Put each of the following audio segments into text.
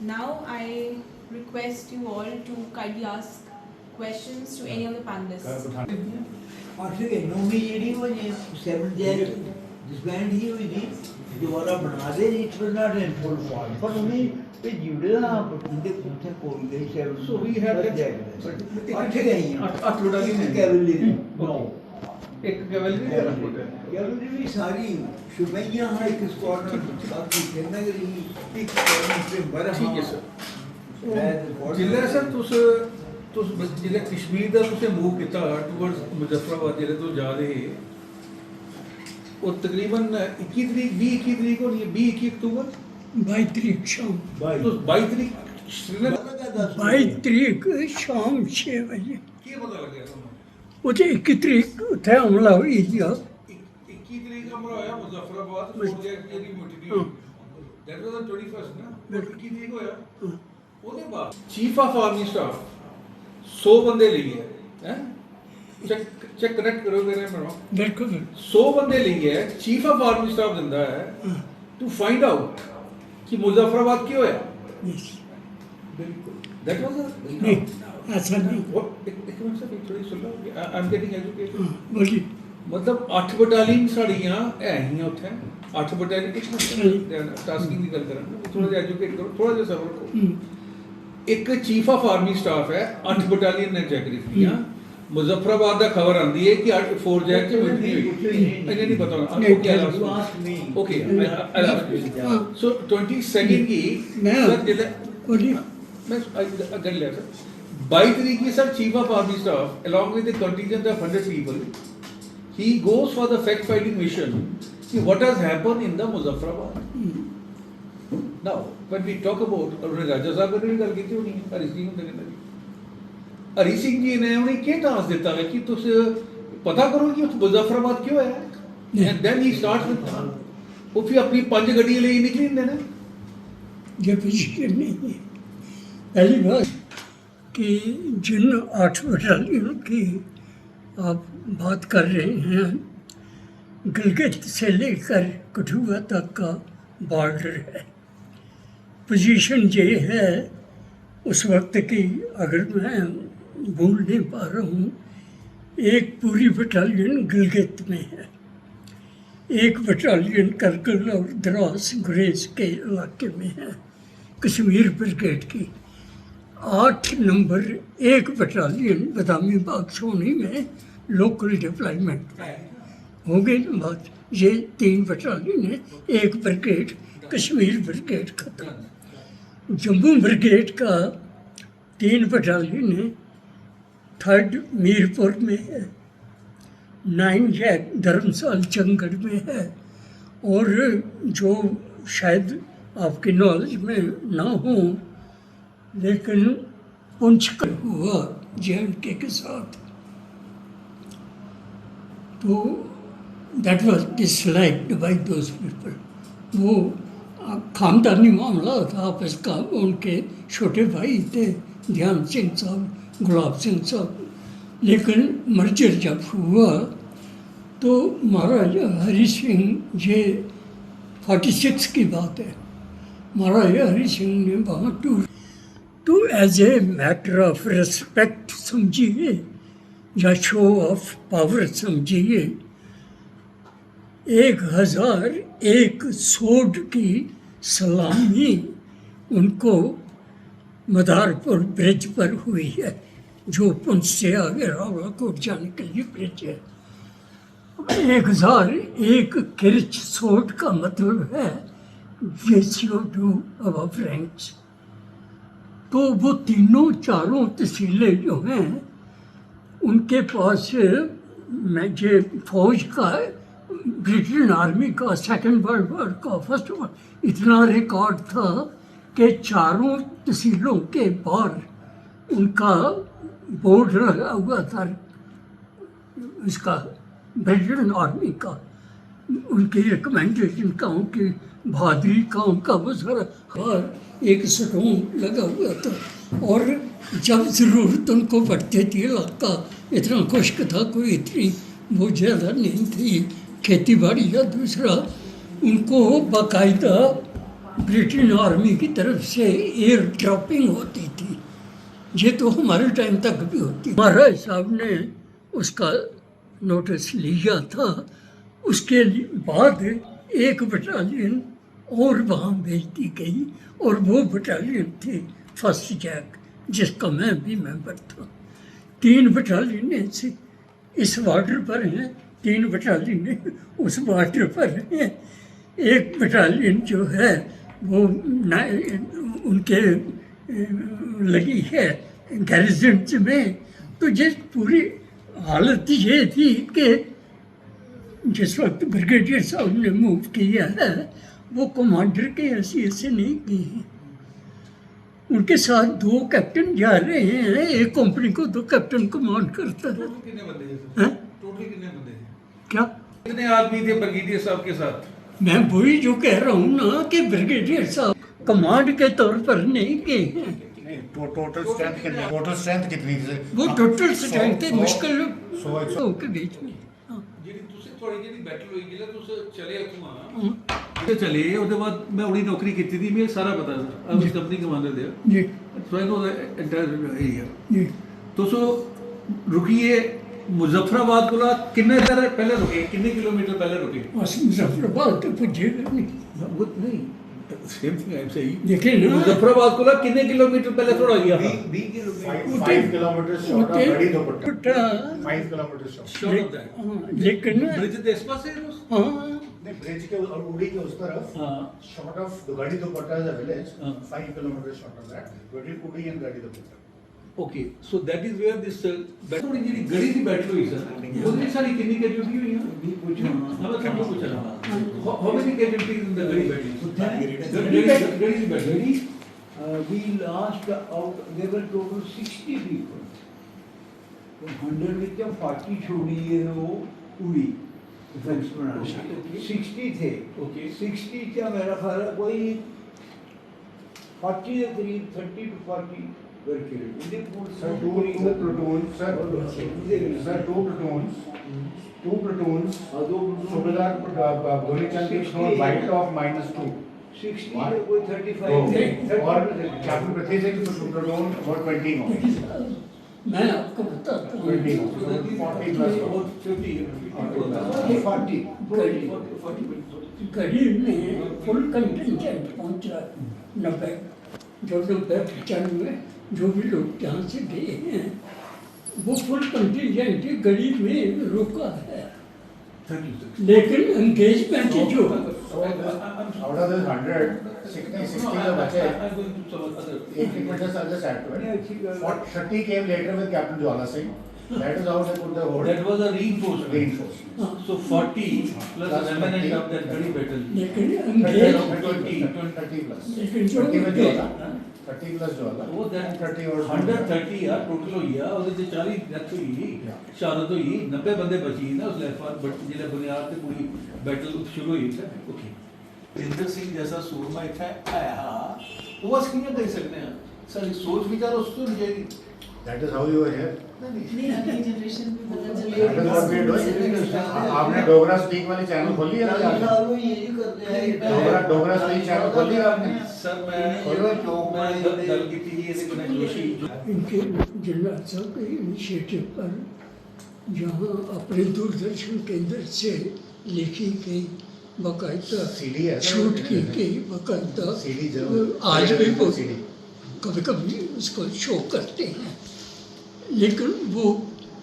Now I request you all to kindly ask questions to any of the panelists. आखिर के नौवीं ਜਿਹੜੀ ਉਹ ਜੇ 7th ਜੈਕ ਡਿਸਬੈਂਡ ਹੀ ਹੋਈ ਦੀ ਦੁਬਾਰਾ ਬਣਾ ਦੇ it was not in full form ਪਰ ਉਹਨੇ ਇਹ ਜੁੜੇ ਨਾ ਉਹਦੇ ਉੱਥੇ ਕੋਲ ਗਈ 7 So we had that. ਅੱਠ ਗਈ ਅੱਠ ਬਟਾਲੀਅਨ ਹੈ। ਕੈਵਲਰੀ ਇੱਕ ਕੈਵਲਰੀ ਕੈਵਲਰੀ ਵੀ ਸਾਰੀ ਸ਼ੁਬਈਆਂ ਹਾਂ ਇੱਕ ਸਕੁਆਡਰਨ ਬਾਕੀ ਕਿੰਨਾ ਗਰੀ ਇੱਕ ਕੈਵਲਰੀ ਬੜਾ ਠੀਕ ਹੈ ਸਰ। ਜ਼ਿਲ੍ਹਾ ਸਰ तुस जिले कश्मीर का तुसें मूव किया टूवर्ड्स मुजफ्फराबाद जिले तो जा रहे और तकरीबन 21 तरीक 20-21 तरीक होनी है 20-21 अक्टूबर 22 तरीक शाम तो 22 तरीक श्रीनगर 22 तरीक शाम 6 बजे ਕੀ ਪਤਾ ਲੱਗਿਆ ਤੁਹਾਨੂੰ ਉੱਥੇ 21 ਤਰੀਕ ਉੱਥੇ ਹਮਲਾ ਹੋਈ ਜੀ 21 ਤਰੀਕ ਹਮਲਾ ਹੋਇਆ ਮੁਜ਼ੱਫਰਾਬਾਦ ਪ੍ਰੋਜੈਕਟ ਜਿਹੜੀ ਮੁੱਠੀ ਦੈਟ ਵਾਸ 21st ਨਾ 21 ਤਰੀਕ ਹੋਇਆ ਉਹਦੇ ਬਾਅਦ ਚੀਫ ਆਫ ਆਰਮੀ ਸਟਾਫ 100 ਬੰਦੇ ਲਈ ਹੈ ਚੈੱਕ ਕਨੈਕਟ ਕਰੋ ਮੇਰੇ ਨਾਲ ਬਿਲਕੁਲ 100 ਬੰਦੇ ਲਈ ਹੈ ਚੀਫ ਆਫ ਆਰਮੀ ਸਟਾਫ ਦਿੰਦਾ ਹੈ ਟੂ ਫਾਈਂਡ ਆਊਟ ਕਿ ਮੁਜ਼ੱਫਰਾਬਾਦ ਕੀ ਹੋਇਆ ਬਿਲਕੁਲ ਦੈਟ ਵਾਸ ਨਹੀਂ ऐसा नहीं ਇੱਕ ਮਿੰਟ ਸਰ ਥੋੜੀ ਸੁਣ ਲਓ ਆਈ ਐਮ ਗੈਟਿੰਗ ਐਜੂਕੇਟਡ बोलिए मतलब 8 ਬਟਾਲੀਅਨ ਸਾਡੀਆਂ ਹੈ ਹੀ ਉੱਥੇ 8 ਬਟਾਲੀਅਨ ਇੱਕ ਮਿੰਟ ਟਾਸਕਿੰਗ ਦੀ ਗੱਲ ਕਰਾਂ ਥੋੜਾ ਜਿਹਾ ਐਜੂਕੇਟ ਕਰੋ ਥੋੜਾ ਜਿਹਾ ਸਬਰ ਕਰੋ ਇੱਕ ਚੀਫ ਆਫ ਆਰਮੀ ਸਟਾਫ ਹੈ 8 ਬਟਾਲੀਅਨ ਨੇ ਚੈੱਕ ਕੀਤੀਆਂ ਮੁਜ਼ੱਫਰਾਬਾਦ ਦਾ ਖਬਰ ਆਂਦੀ ਹੈ ਕਿ 8 4 ਜੈਕ ਚ ਮਿਲਦੀ ਹੋਈ ਇਹਨੇ ਨਹੀਂ ਪਤਾ ओके सो 22nd की सर जिले बोलिए मैं अगर ले सर 22 तरीक की sir chief of army staff along with the contingent of 100 people he goes for the fact finding mission see what has happened in the Muzaffarabad now when we talk about उन्होंने राजा साहब ने भी गल की होनी है हरी सिंह ने कहना जी हरी सिंह जी ने उन्हें क्या टास्क दिता है कि तुस पता करो कि मुजफ्फराबाद क्यों है and then he starts with वो फिर अपनी 5 गड्डियां ले निकली ने ना ये फिक्र नहीं है पहली बात कि जिन 8 बटालियनों की आप बात कर रहे हैं गिलगित से लेकर कठुआ तक का बॉर्डर है पोजीशन ये है उस वक्त की अगर मैं भूल नहीं पा रहा हूँ एक पूरी बटालियन गिलगित में है एक बटालियन करगिल और द्रास गुरेज के इलाके में है कश्मीर ब्रिगेड की 8 नंबर एक बटालियन बदामी बाग सोनी में लोकल डिप्लॉयमेंट हो गई ना बात ये 3 बटालियन है एक ब्रिगेड कश्मीर ब्रिगेड खत्म जम्मू ब्रिगेड का 3 बटालियन है 3rd मीरपुर में है 9 जैक धर्मशाल चंगढ़ में है और जो शायद आपकी नॉलेज में ना हो लेकिन पुंछ कर हुआ JNK के साथ तो that was disliked by those people वो खानदानी मामला था आपस का उनके छोटे भाई थे ध्यान सिंह साहब गुलाब सिंह साहब लेकिन मर्जर जब हुआ तो महाराजा हरि सिंह ये 46 की बात है महाराजा हरि सिंह ने वहाँ तो as a matter of respect समझिए या शो ऑफ पावर समझिए 1001 सोड की सलामी उनको मदारपुर ब्रिज पर हुई है जो पुंछ से आगे रावलाकोट जाने के लिए ब्रिज है 1001 किर्च सोड का मतलब है रेशियो टू अबव रैंक्स तो वो तीनों चारों तहसीलें जो हैं उनके पास मैं ये फौज का ब्रिटेन आर्मी का 2nd वर्ल्ड वॉर का 1st वर्ल्ड इतना रिकॉर्ड था कि चारों तहसीलों के बाहर उनका बोर्ड लगा हुआ था इसका ब्रिटेन आर्मी का उनकी रिकमेंडेशन का उनकी बहादुरी का उनका वो सारा हर एक स्टोन लगा हुआ था और जब ज़रूरत उनको पड़ती थी इलाका इतना खुश्क था कोई इतनी वो ज़्यादा नहीं थी खेती बाड़ी या दूसरा उनको बाकायदा ब्रिटेन आर्मी की तरफ से एयर ड्रॉपिंग होती थी। ये तो हमारे टाइम तक भी होती। महाराज साहब ने उसका नोटिस लिया था। उसके बाद एक बटालियन और वहाँ भेज दी गई और वो बटालियन थी फर्स्ट जैक, जिसका मैं भी मेंबर था। 3 बटालियन से इस बॉर्डर पर हैं, 3 बटालियन उस बॉर्डर पर हैं। एक बटालियन जो है वो उनके लगी है गैरिजन में। तो ये पूरी हालत ये थी कि जिस वक्त ब्रिगेडियर साहब ने मूव किया है वो कमांडर के हैसियत से नहीं की है। उनके साथ 2 कैप्टन जा रहे हैं, एक कंपनी को 2 कैप्टन कमांड करता है। टोटल कितने बंदे थे? हैं? टोटल कितने बंदे थे? क्या? कितने आदमी थे ब्रिगेडियर साहब के साथ? मैं वही जो कह रहा हूँ ना कि ब्रिगेडियर साहब कमांड के तौर पर नहीं गए हैं। टोटल स्ट्रेंथ कितनी थी? वो टोटल स्ट्रेंथ थे, सौ- मुश्किल सौ- लोगों के बीच में। हाँ। ਜਿਹੜੀ ਤੁਸੀਂ ਥੋੜੀ ਜਿਹੀ ਬੈਟਲ ਹੋਈ ਜਿਲੇ ਤੁਸੀਂ ਚਲੇ ਉੱਥੋਂ ਆ हाँ। ਤੇ ਚਲੇ ਉਹਦੇ ਬਾਅਦ ਮੈਂ ਉੜੀ ਨੌਕਰੀ ਕੀਤੀ ਸੀ ਮੈਨੂੰ ਸਾਰਾ ਪਤਾ ਸੀ ਆ ਉਸ ਕੰਪਨੀ ਕਮਾਂਡਰ ਦੇ जी ਸੋ ਆਈ ਨੋ ਦ ਐਂਟਾਇਰ ਏਰੀਆ जी ਤੁਸੀਂ ਰੁਕੀਏ ਮੁਜ਼ੱਫਰਾਬਾਦ ਕੋਲ ਕਿੰਨੇ ਦਰ ਪਹਿਲੇ ਰੁਕੇ ਕਿੰਨੇ ਕਿਲੋਮੀਟਰ ਪਹਿਲੇ ਰੁਕੇ बस मुजफ्फराबाद तो पुजेगा नहीं। ਉਹ ਨਹੀਂ ਸੇਮ ਥਿੰਗ ਆਈ ਸੇਈ देखे ना ਮੁਜ਼ੱਫਰਾਬਾਦ ਕੋਲ ਕਿੰਨੇ ਕਿਲੋਮੀਟਰ ਪਹਿਲੇ ਥੋੜਾ ਗਿਆ 20 kilometre 5 kilometre short of Garhi dupatta. Dupatta. 5 kilometre short. Sure of that हाँ, लेकिन ਬ੍ਰਿਜ ਦੇ ਇਸ ਪਾਸੇ ਹੈ ਉਸ हाँ नहीं, ब्रिज के और उड़ी के उस तरफ ਹਾਂ short of Garhi Dupatta is a village. हाँ। 5 kilometre short of that between Uri and Garhi Dupatta. Okay so that is where this battle ਜਿਹੜੀ ਗੜੀ ਦੀ ਬੈਟਲ ਹੋਈ ਸਰ ਉਹਦੀ ਸਾਡੀ ਕਿੰਨੀ ਕੈਜੂਲਟੀ ਹੋਈ ਆ ਵੀ ਪੁੱਛੋ ਮੈਂ ਤੁਹਾਨੂੰ ਪੁੱਛ ਰਹਾ ਹਾਊ ਮੈਨੀ ਕੈਜੂਲਟੀ ਇਨ ਦ ਗੜੀ ਬੈਟਲ ਗੜੀ ਦੀ battle we lost out, there were total 60 people. 100 ਵਿੱਚ 40 ਛੋੜੀ ਉਹ ਉੜੀ डिफेंस बनाने 60 थे। Okay. 60 क्या मेरा ख्याल है कोई 40 के करीब 30 to 40 were killed. Sir, two platoons, sir, two platoons. Subedar Golichand के platoon white of -2. 60 में कोई 35 थे। और कैप्टन पृथ्वी सिंह platoon और 20 हो। मैं आपको बताता हूँ 20 हो। 40 plus हो। 40 गढ़ी में फुल कंटिजेंट पहुंचा 90 जो 95 जो भी लोग जहाँ से गए हैं वो फुल कंटिजेंट गढ़ी में रुका है। लेकिन एंगेजमेंट जो Out of this 100, 60 का बचे। 80 meters are just active. 30 came later with Captain Jwala Singh. That is how they put the whole. that was a reinforcement Reinforcement. so 40 plus Plus remnant 30. of that gadi battle लेकिन 30 engage plus. लेकिन जो 30 with engage- Jwala. 30 plus Jwala. ਉਹ then 30 or 130 ਆ total ਹੋਈ ਆ ਉਹਦੇ ਚ 40 death ਹੋਈ ਸ਼ਹਾਦਤ ਹੋਈ 90 ਬੰਦੇ ਬਚੀ ਨਾ ਉਸ ਲੈਫਰ ਬਟ ਜਿਹੜੇ ਬੁਨਿਆਦ ਤੇ ਪੂਰੀ ਬੈਟਲ ਸ਼ੁਰੂ ਹੋਈ ਸੀ ਓਕੇ ਜਿੰਦਰ ਸਿੰਘ ਜੈਸਾ ਸੂਰਮਾ ਇੱਥੇ ਆਇਆ ਉਹ ਅਸੀਂ ਕਿਵੇਂ ਕਹਿ ਸਕਦੇ ਹਾਂ ਸਾਡੀ ਸੋਚ ਵਿਚਾਰ ਉਸ ਤੋਂ ਨਹੀਂ ਜਾਏਗੀ That is how you are here. नहीं अगली जनरेशन भी बदल That is what we are doing. आपने डोगरा स्पीक वाली चैनल खोली है ना? डोगरा स्पीक चैनल खोली है आपने? ਸਰ ਮੈਂ ਗੱਲ ਕੀਤੀ ਜੀ ਇਹਦੇ ਕੋਲ ਜੋਸ਼ੀ इनके जनरल साहब के इनिशिएटिव पर जहाँ अपने दूरदर्शन केंद्र से लिखी गई बाकायदा CD है ना? शूट की गई बाकायदा CD जरूर। आज भी वो CD। कभी कभी उसको शो करते हैं लेकिन वो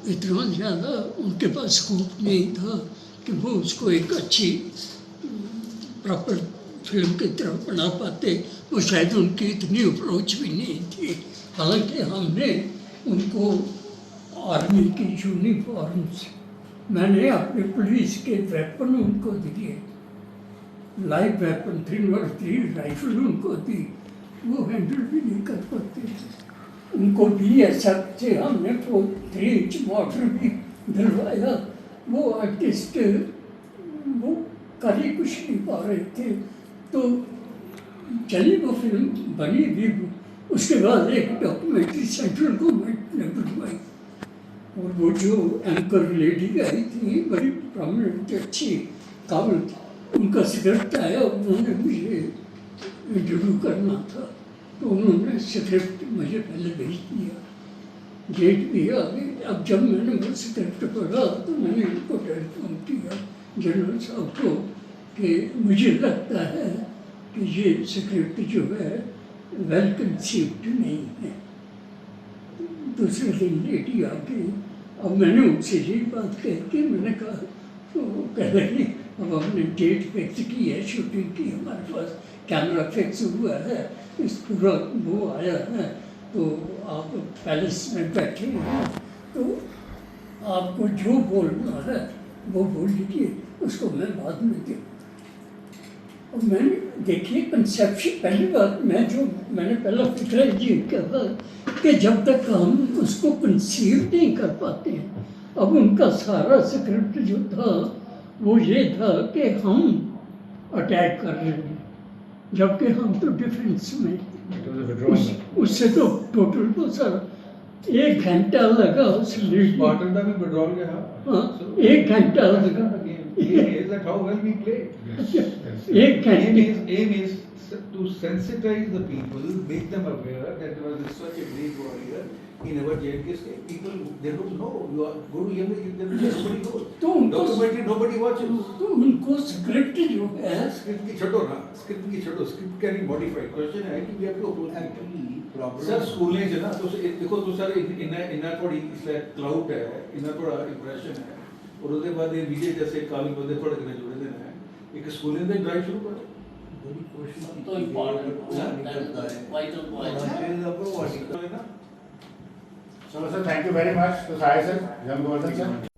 इतना ज़्यादा उनके पास स्कोप नहीं था कि वो उसको एक अच्छी प्रॉपर फिल्म की तरफ बना पाते। वो शायद उनकी इतनी अप्रोच भी नहीं थी। हालांकि हमने उनको आर्मी की यूनिफॉर्म्स मैंने अपने पुलिस के वेपन उनको दिए लाइव वेपन 303 राइफल उनको दी। वो हैंडल भी नहीं कर पाते थे। उनको भी ऐसा से हमने 3 इंच मोटर भी दिलवाया। वो आर्टिस्ट वो कर ही कुछ नहीं पा रहे थे। तो चली वो फिल्म बनी भी। उसके बाद एक डॉक्यूमेंट्री सेंट्रल गवर्नमेंट ने बनवाई और वो जो एंकर लेडी आई थी बड़ी प्रोमिनेंट अच्छी काबिल उनका स्क्रिप्ट आया। उन्होंने मुझे इंटरव्यू करना था, तो उन्होंने स्क्रिप्ट मुझे पहले भेज दिया, डेट भी आ गई। अब जब मैंने वो स्क्रिप्ट पढ़ा तो मैंने इनको टेलीफोन किया जनरल साहब को कि मुझे लगता है कि ये स्क्रिप्ट जो है वेल कंसीव्ड नहीं है। दूसरे दिन लेडी आ गई। अब मैंने उनसे यही बात कह के मैंने कहा, तो कह रही अब हमने डेट फिक्स की है, शूटिंग की, हमारे पास कैमरा फिक्स हुआ है, इस पूरा वो आया है, तो आप पैलेस में बैठे हैं, तो आपको जो बोलना है वो बोल लीजिए, उसको मैं बाद में देखूँ। और मैंने देखिए कंसेप्शन, पहली बात मैंने पहला फिक्र ये कहा कि जब तक हम उसको कंसीव नहीं कर पाते हैं, अब उनका सारा स्क्रिप्ट जो था वो ये था कि हम अटैक कर रहे हैं, जबकि हम तो डिफेंस में। उससे तो टोटल तो सर 1 घंटा लगा उस लेडी, स्पार्टन का भी विड्रॉल गया। हाँ 1 घंटा लगा। Is that how well we play? एक घंटे Aim is to sensitize the people, make them aware that there was such a great warrior in our JNK state. People, they don't know. You are go to younger, nobody knows. तो उनको Documentary, nobody watches. तो उनको script जो है script की छोड़ो ना, script can be modified. Question है कि we have to approach Actually, sir problem स्कूलें च ना तो देखो तो सर इन्ना थोड़ी इसलिए क्लाउड है, इन्ना थोड़ा इंप्रेशन है, और उसके बाद ये विजय जैसे काबिल बंदे थोड़े कने जुड़े देना है, एक स्कूलें से ड्राइव शुरू करो। बड़ी कोशिश की तो important point, that is the vital point. है ना। So, sir, thank you very much to Sai sir, Jan Gordon sir.